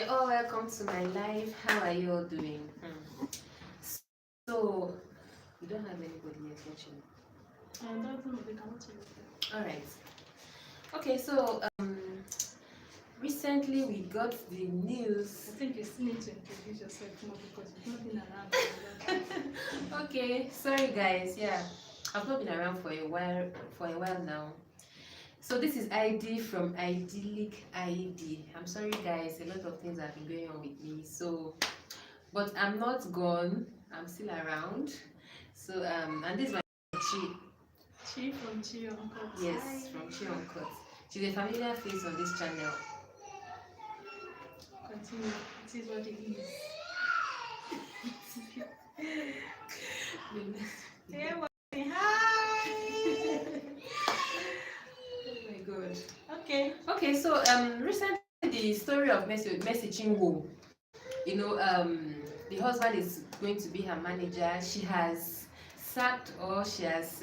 You're all welcome to my live. How are you all doing? So, you don't have anybody else watching? All right. Okay, so recently we got the news. I think you still need to introduce yourself more because you've not been around for a long time. Okay, sorry guys. Yeah, I've not been around for a while now. So this is ID from Idyllic ID. I'm sorry guys, a lot of things have been going on with me. So, but I'm not gone. I'm still around. So and this is my Chi. Chi from Chi Uncle. Yes, from Chi Uncut. She's a familiar face on this channel. Continue. It is what it is. Hey, hi. Oh my god. Okay. Okay, so recently the story of Mercy Chinwo, the husband is going to be her manager. She has sacked, or she's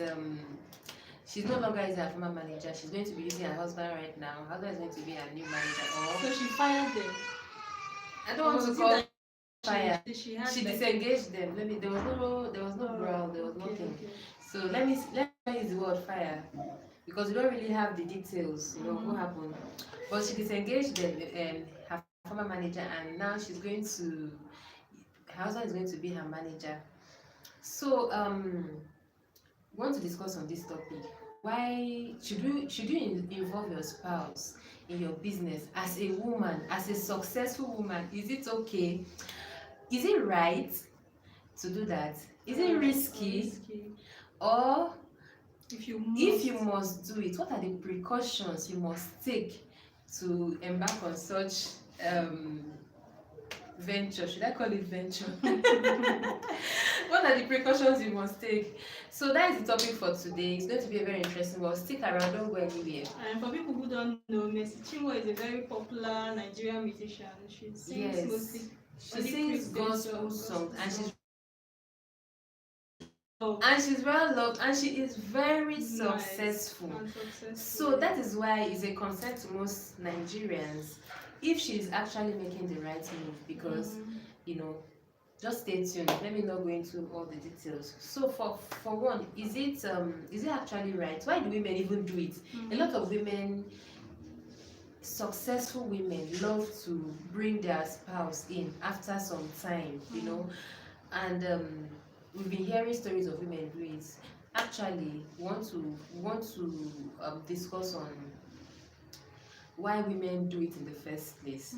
no longer is her former manager. She's going to be using her husband right now. Her husband is going to be her new manager. So she fired them. I don't want to call fire. She disengaged them. There was no brawl, there was nothing. Okay. So let me use the word fire because we don't really have the details, what happened. But she disengaged them, her former manager, and now her husband is going to be her manager. So we want to discuss on this topic. Why should you involve your spouse in your business as a woman, as a successful woman? Is it okay? Is it right to do that? Is it risky? Or if you must do it, what are the precautions you must take to embark on such venture? Should I call it venture? What are the precautions you must take? So that is the topic for today. It's going to be a very interesting one. Stick around, don't go anywhere. And for people who don't know, Mercy Chinwo is a very popular Nigerian musician. She sings mostly. She sings gospel songs, and she's well loved, and she is very successful. So that is why it's a concern to most Nigerians if she's actually making the right move, because just stay tuned. Let me not go into all the details. So for one, is it actually right? Why do women even do it? A lot of women, successful women, love to bring their spouse in after some time, and we've been hearing stories of women do it. Actually, we want to discuss on why women do it in the first place.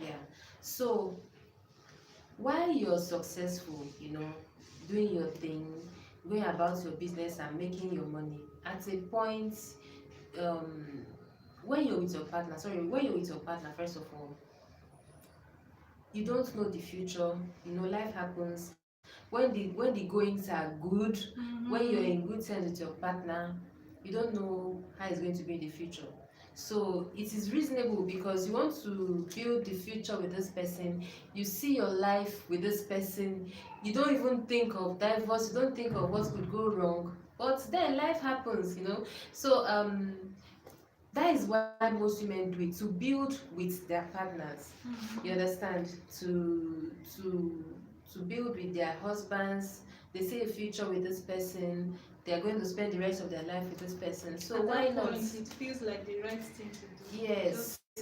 Yeah. So while you're successful, doing your thing, going about your business and making your money, at a point, when you're with your partner, first of all, you don't know the future. Life happens. When the goings are good, when you're in good terms with your partner, you don't know how it's going to be in the future. So it is reasonable, because you want to build the future with this person. You see your life with this person. You don't even think of divorce. You don't think of what could go wrong. But then life happens, So that is why most women do it, to build with their partners. You understand? To build with their husbands. They see a future with this person. They are going to spend the rest of their life with this person. So why not? It feels like the right thing to do.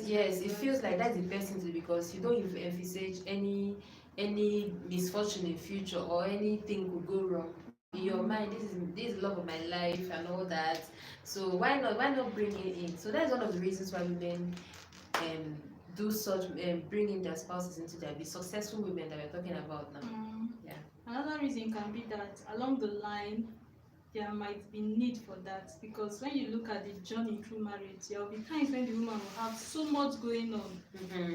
Yes, it feels like that's the best thing to do, because you don't even envisage any misfortune in future, or anything could go wrong. In your mind, this is love of my life and all that. So why not bring it in? So that's one of the reasons why women do such, bringing their spouses into their business. Successful women that we're talking about now. Yeah. Another reason can be that along the line there might be need for that, because when you look at the journey through marriage, there will be times when the woman will have so much going on,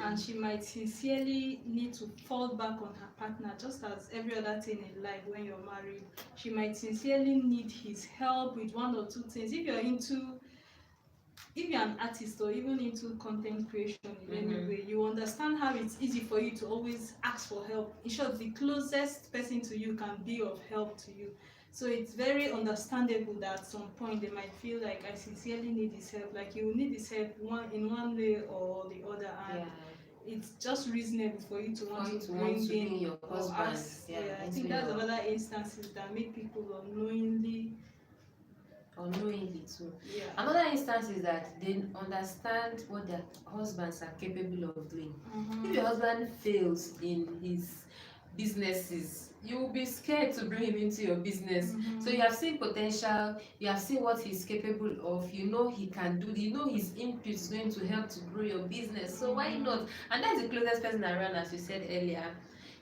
and she might sincerely need to fall back on her partner, just as every other thing in life. When you're married, she might sincerely need his help with one or two things. If you're an artist, or even into content creation in any way, you understand how it's easy for you to always ask for help. In short, the closest person to you can be of help to you. So it's very understandable that at some point they might feel like, I sincerely need this help. Like, you need this help in one way or the other, and it's just reasonable for you to want For you to to want bring to bring in your or husband, ask. yeah, Yeah, I into think that's your another instances that make people unknowingly. unknowingly too. Yeah. Another instance is that they understand what their husbands are capable of doing. If your husband fails in his businesses, you will be scared to bring him into your business. So you have seen potential, you have seen what he's capable of, you know he can do, you know his input is going to help to grow your business. So why not? And that's the closest person around, as you said earlier.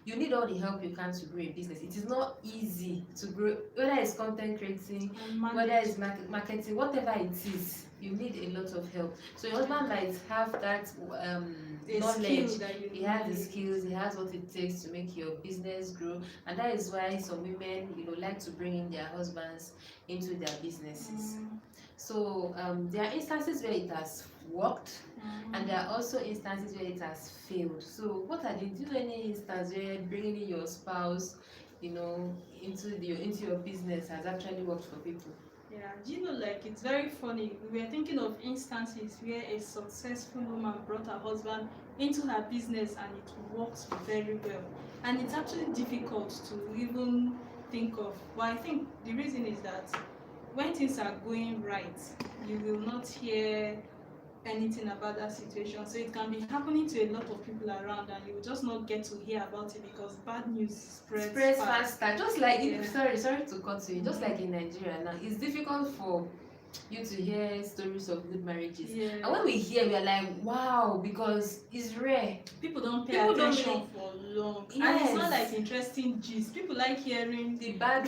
You need all the help you can to grow a business. It is not easy to grow, whether it's content creating, And whether manage. it's marketing, whatever it is, you need a lot of help. So your husband might have that A knowledge, skill that you he has the need. skills, he has what it takes to make your business grow, and that is why some women, like to bring in their husbands into their businesses. So there are instances where it has worked, and there are also instances where it has failed. So what are the, do you know any instance where bringing in your spouse, into your business has actually worked for people? Yeah, do you know, like, it's very funny. We were thinking of instances where a successful woman brought her husband into her business and it works very well. And it's actually difficult to even think of. But I think the reason is that when things are going right, you will not hear anything about that situation. So it can be happening to a lot of people around and you will just not get to hear about it because bad news spreads fast. Faster, just like Yeah. sorry to cut you, just like in Nigeria now, it's difficult for you to hear stories of good marriages. Yeah. And when we hear, we are like, wow, because it's rare. People don't pay People don't attention really- for long. And Yes. it's not like interesting gist. People like hearing The bad,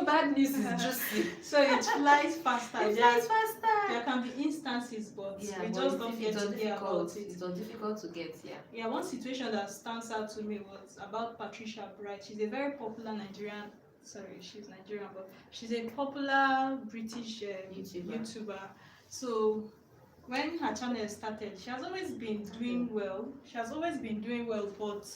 bad news is juicy. so it flies faster. It There- flies faster. There can be instances, but Yeah, we but just don't get it was to hear about it. It was difficult to get, yeah. Yeah, one situation that stands out to me was about Patricia Bright. She's a very popular Nigerian. Sorry, she's Nigerian, but she's a popular British YouTuber. So when her channel started, she has always been doing well. She has always been doing well, but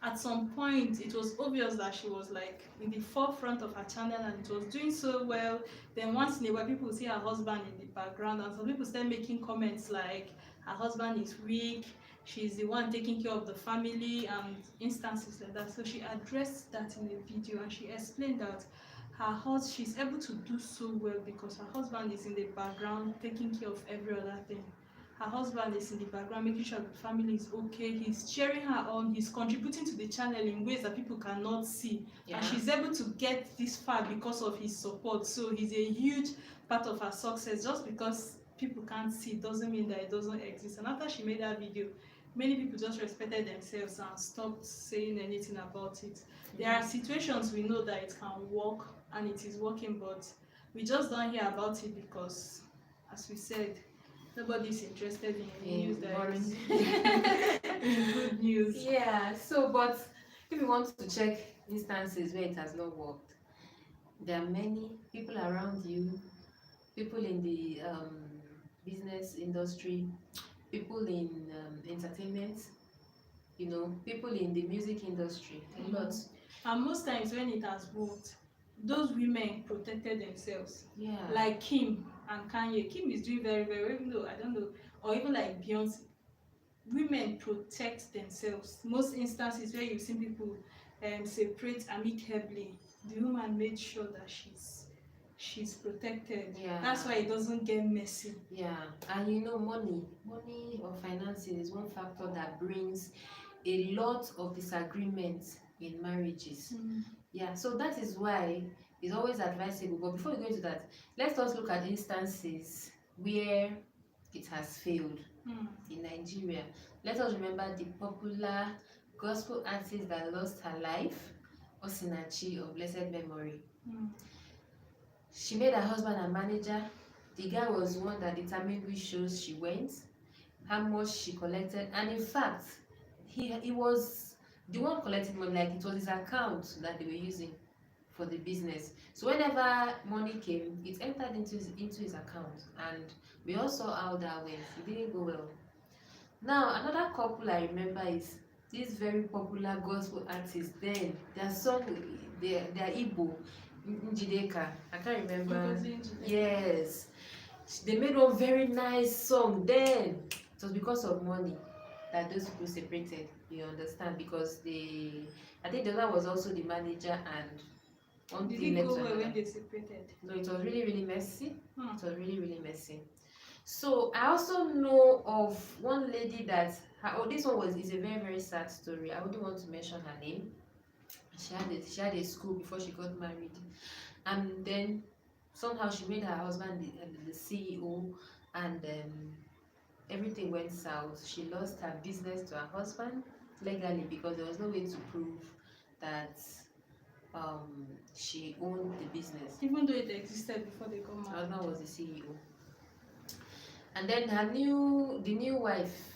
at some point it was obvious that she was like in the forefront of her channel and it was doing so well. Then once in a while people see her husband in the background and some people start making comments like her husband is weak, she's the one taking care of the family and instances like that. So she addressed that in a video and she explained that she's able to do so well because her husband is in the background taking care of every other thing. Her husband is in the background making sure the family is okay. He's cheering her on. He's contributing to the channel in ways that people cannot see. Yeah. And she's able to get this far because of his support. So he's a huge part of her success. Just because people can't see doesn't mean that it doesn't exist. And after she made that video, many people just respected themselves and stopped saying anything about it. There are situations we know that it can work and it is working, but we just don't hear about it because, as we said, nobody's interested in news that is good news. Yeah, so but if you want to check instances where it has not worked, there are many people around you, people in the business industry, people in entertainment, people in the music industry, a lot. And most times when it has worked, those women protected themselves. Yeah. Like Kim and Kanye. Kim is doing very, very well, even though I don't know, or even like Beyonce. Women protect themselves. Most instances where you've seen people separate amicably, the woman made sure that she's protected. Yeah. That's why it doesn't get messy. Yeah, and money or finances is one factor that brings a lot of disagreements in marriages. Yeah, so that is why it's always advisable. But before we go into that, let's just look at instances where it has failed in Nigeria. Let us remember the popular gospel artist that lost her life, Osinachi of blessed memory. She made her husband a manager. The guy was the one that determined which shows she went, how much she collected, and in fact, he was the one collecting money. Like, it was his account that they were using for the business. So whenever money came, it entered into his account, and we all saw how that went. It didn't go well. Now another couple I remember is this very popular gospel artist. Then their song, their Igbo, Njideka. I can't remember. Yes, they made one very nice song. Then it was because of money. that those people separated. You understand? Because I think the other was also the manager, and one Did thing it led go to well when another. they separated? No, it was really, really messy. Hmm. It was really, really messy. So I also know of one lady that this one is a very, very sad story. I wouldn't want to mention her name. She had a school before she got married, and then somehow she made her husband the CEO, and everything went south. She lost her business to her husband legally because there was no way to prove that she owned the business. Even though it existed before they got Her married. husband was the CEO. And then the new wife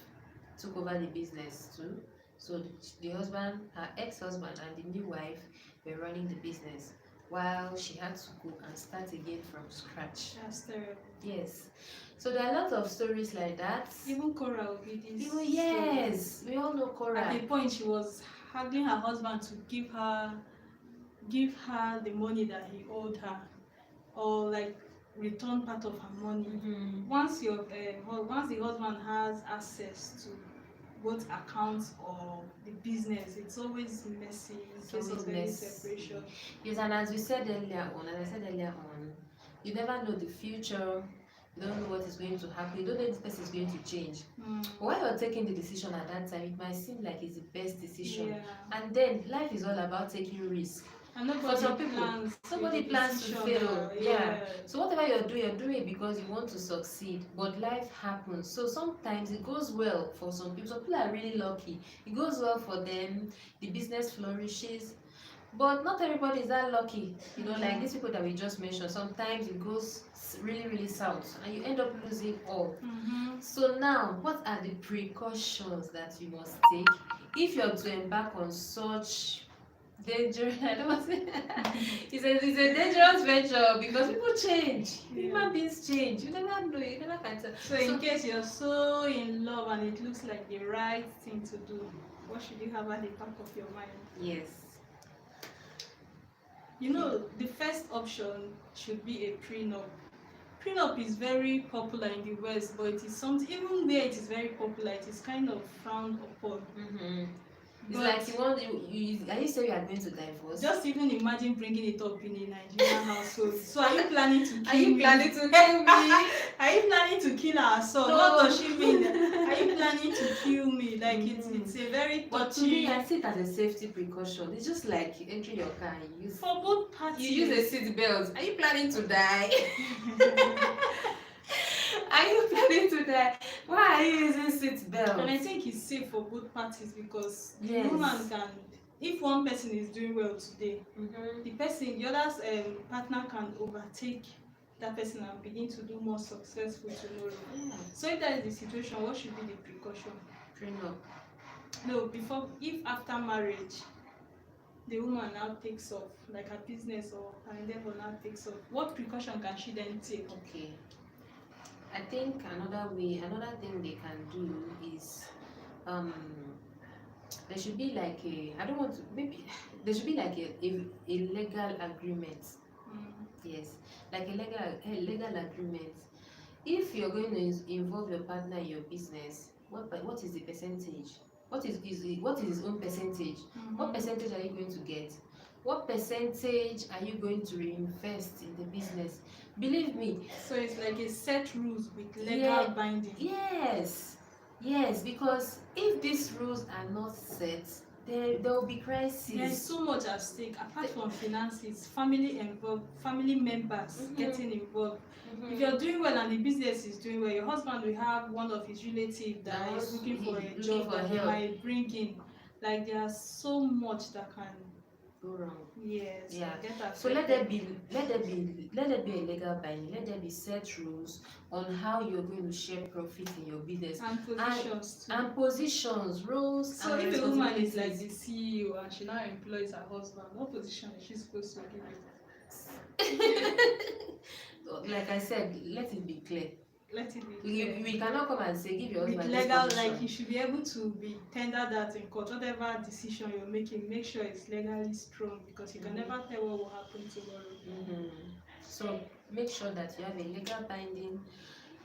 took over the business too. So the husband, her ex-husband, and the new wife were running the business while she had to go and start again from scratch. That's terrible. Yes. So there are a lot of stories like that. Even Cora Obidi's Even story. yes, we all know Cora. At the point she was haggling her husband to give her the money that he owed her, or like return part of her money. Mm-hmm. Once once the husband has access to both accounts or the business, it's always messy in case of any separation. Yes, and as I said earlier on, you never know the future. You don't know what is going to happen. You don't know if this person is going to change. But while you're taking the decision at that time, it might seem like it's the best decision. Yeah. And then life is all about taking risk. And For some people, nobody plans to fail. Yeah. So whatever you're doing it because you want to succeed. But life happens. So sometimes it goes well for some people. Some people are really lucky. It goes well for them. The business flourishes. But not everybody is that lucky. You know, like these people that we just mentioned, sometimes it goes really, really south and you end up losing all. So now, what are the precautions that you must take if you're to embark on such dangerous, I don't want to say it's a dangerous venture because people change. Human beings change. You never know, you never can tell. So in case you're so in love and it looks like the right thing to do, what should you have at the back of your mind? Yes. You know, the first option should be a prenup. Prenup is very popular in the West, but it is something, even where it is very popular, it is kind of frowned upon. It's like are you saying you are going to divorce? Just even imagine bringing it up in a Nigerian household. So are you planning to kill me? Are you planning to kill me? Are you planning to kill our son? No. What does she mean? Are you planning to kill me? Like it's a very touchy. But to me, I see it as a safety precaution. It's just like entering your car and you use for both parties. You use a seat belt. Are you planning to die? Are you planning to die? Why are you using seat belt? And I think it's safe for both parties because Yes. the woman can, if one person is doing well today, the other partner can overtake that person and begin to do more successful tomorrow. Yeah. So if that is the situation, what should be the precaution? Prenup. No, if after marriage the woman now takes off, like her business or her endeavor now takes off, what precaution can she then take? Okay. I think another thing they can do is there should be like there should be like a legal agreement. Yes, like a legal agreement. If you're going to involve your partner in your business, what is the percentage? What is his own percentage? What percentage are you going to get? What percentage are you going to reinvest in the business? Believe me. So it's like a set rules with legal binding. Yes, because if these rules are not set, there will be crisis. There's so much at stake apart from finances, family members getting involved. If you're doing well and the business is doing well, your husband will have one of his relatives that is looking for a job that he might bring in. Like there's so much that can go wrong. Yes. Yeah. So let there be a legal binding. Let there be set rules on how you're going to share profit in your business and positions and positions, roles. So if a woman is like the CEO and she now employs her husband, what position is she supposed to give it? Like I said, let it be clear. Let it be clear. We cannot come and say give your husband with legal, like you should be able to be tender that in court. Whatever decision you're making, make sure it's legally strong because you can never tell what will happen tomorrow. So make sure that you have a legal binding.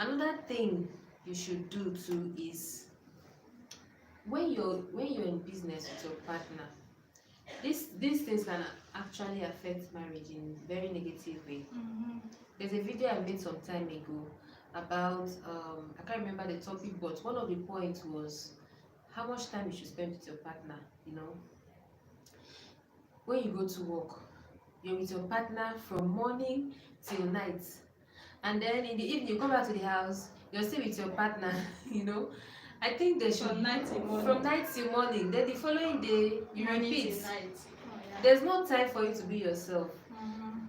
Another thing you should do too is when you're in business with your partner, these things can actually affect marriage in very negative way. There's a video I made some time ago about I can't remember the topic, but one of the points was how much time you should spend with your partner. You know, when you go to work, you're with your partner from morning till night, and then in the evening you come back to the house, you're still with your partner. You know, I think there should From night till morning. from night till morning. Then the following day you Morning repeat. till night. Oh, yeah. There's no time for you to be yourself. Mhm.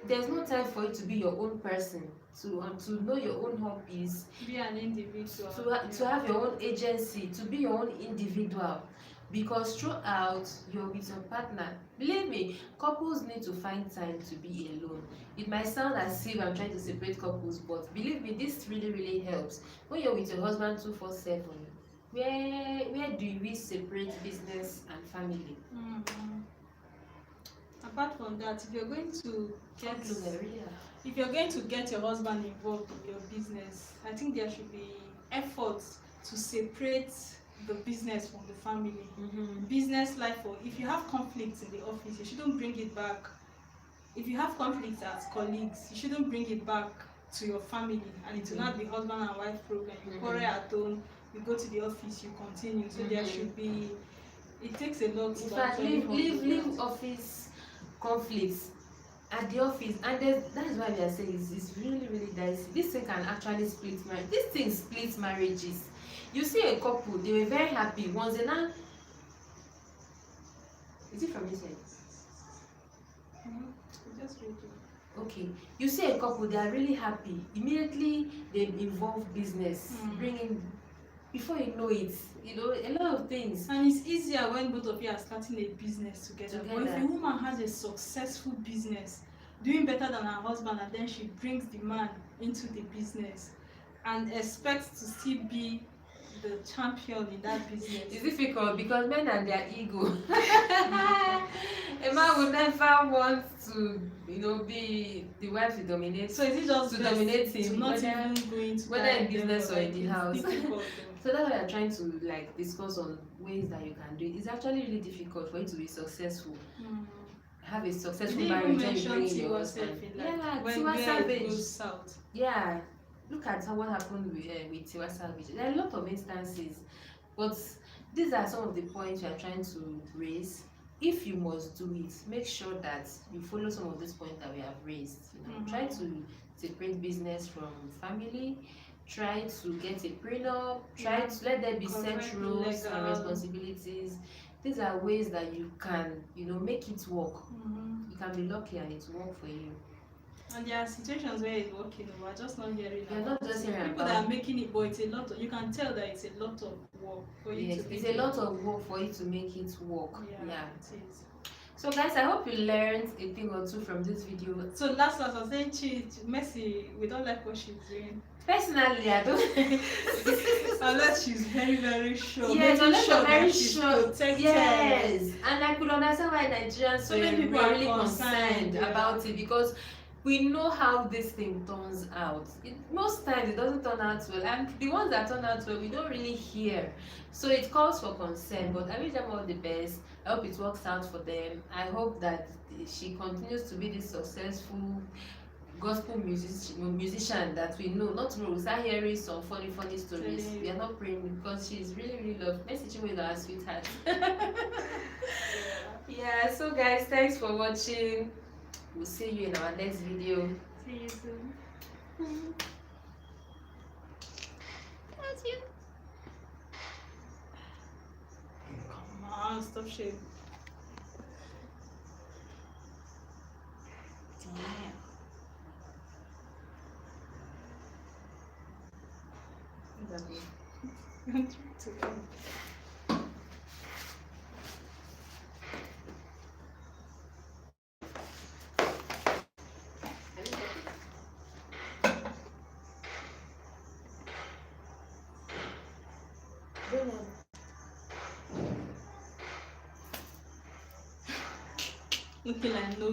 There's no time for you to be your own person, to know your own hobbies, Be an individual. to have your own agency, to be your own individual. Because throughout you're with your partner, believe me, couples need to find time to be alone. It might sound as if I'm trying to separate couples, but believe me, this really helps. When you're with your husband 247, where do we separate business and family? Mhm. Apart from that, if you're going to get Really if you're going to get your husband involved in your business, I think there should be efforts to separate the business from the family. Business life, or if you have conflicts in the office, you shouldn't bring it back. If you have conflicts as colleagues, you shouldn't bring it back to your family, and it will not be husband and wife problem. You quarrel at home, you go to the office, you continue. So there should be, it takes a lot in to fact, actually hold leave that. office conflicts at the office, and that's why we are saying it's really dicey. This thing can actually split marriage. This thing splits marriages. You see a couple, they were very happy once they now. Is it from inside? Just read it. Okay, you see a couple, they are really happy, immediately they involve business, bringing, before you know it, you know, a lot of things. And it's easier when both of you are starting a business together. But if a woman has a successful business, doing better than her husband, and then she brings the man into the business and expects to still be the champion in that business. It's difficult because men and their ego. A man would never want to, you know, be the wife to dominate. So is it just to dominate to him, not whether even go into whether in business or in the house. difficult, So that's why I'm trying to like discuss on ways that you can do it. It's actually really difficult for you to be successful. Have a successful marriage when you bring in your husband. Yeah, Tiwa Savage. Yeah, look at what happened with Tiwa Savage. There are a lot of instances, but these are some of the points we are trying to raise. If you must do it, make sure that you follow some of these points that we have raised. You know, try to separate business from family. Try to get a prenup. Try to let there be set rules and responsibilities. These are ways that you can, you know, make it work. You can be lucky and it will work for you. And there are situations where it's working, we're just not hearing You're not just hearing people that are making it, but it's a lot of, you can tell that it's a lot of work for you to it's a lot of work for you to make it work. Yeah. It is. So guys, I hope you learned a thing or two from this video. So last I was saying, Mercy, we don't like what she's doing. Personally, I don't. Unless she's very sure. Yes, unless sure you're very she's sure. protected. Yes, and I could understand why Nigerians were really concerned about it, because we know how this thing turns out. Most times it doesn't turn out well, and the ones that turn out well, we don't really hear. So it calls for concern, but I wish them all the best. I hope it works out for them. I hope that she continues to be this successful gospel musician that we know. Not tomorrow we'll start hearing some funny stories. We are not praying because she's really loved. Mercy Chinwe, our sweetheart. Yeah, so guys, thanks for watching. We'll see you in our next video. See you soon. That's you. Come on, stop shame. Looking like no